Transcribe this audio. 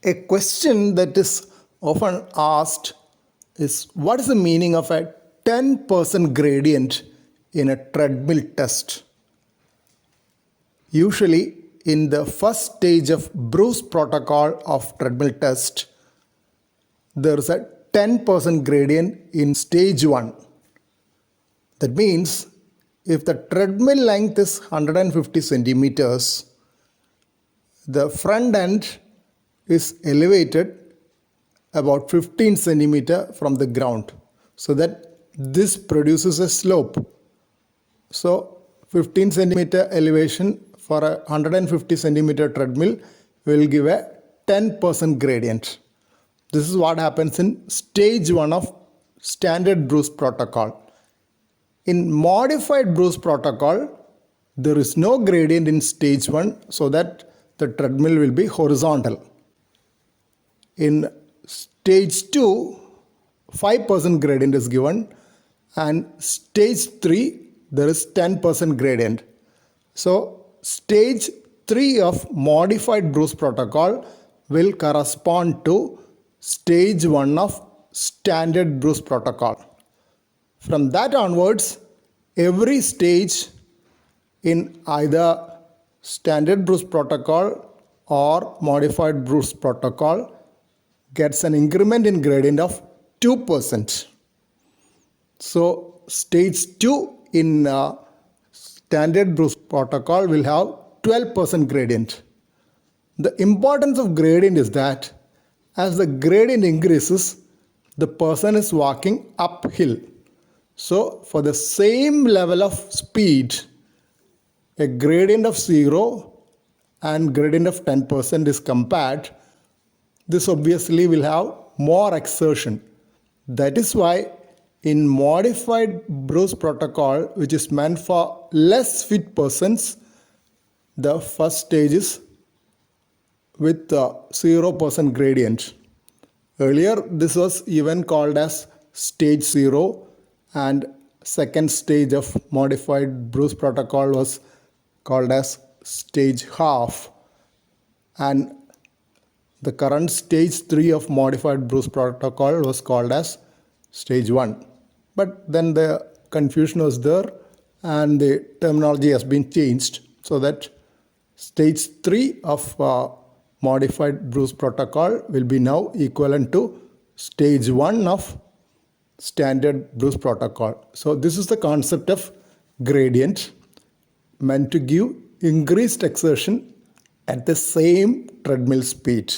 A question that is often asked is what is the meaning of a 10% gradient in a treadmill test? Usually, in the first stage of Bruce protocol of treadmill test, there is a 10% gradient in stage 1. That means if the treadmill length is 150 centimeters, the front end is elevated about 15 centimeter from the ground, so that this produces a slope. So 15 centimeter elevation for a 150 centimeter treadmill will give a 10% gradient. This is what happens in stage 1 of standard Bruce protocol. In modified Bruce protocol, there is no gradient in stage 1, so that the treadmill will be horizontal. In stage 2, 5% gradient is given, and stage 3, there is 10% gradient. So stage 3 of modified Bruce protocol will correspond to stage 1 of standard Bruce protocol. From that onwards, every stage in either standard Bruce protocol or modified Bruce protocol gets an increment in gradient of 2%. So stage 2 in standard Bruce protocol will have 12% gradient. The importance of gradient is that as the gradient increases, the person is walking uphill. So for the same level of speed, a gradient of 0 and gradient of 10% is compared. This obviously will have more exertion. That is why in modified Bruce protocol, which is meant for less fit persons, the first stage is with 0% gradient. Earlier, this was even called as stage 0, and second stage of modified Bruce protocol was called as stage half, and the current stage 3 of modified Bruce protocol was called as stage 1. But then the confusion was there and the terminology has been changed, so that stage 3 of modified Bruce protocol will be now equivalent to stage 1 of standard Bruce protocol. So this is the concept of gradient, meant to give increased exertion at the same treadmill speed.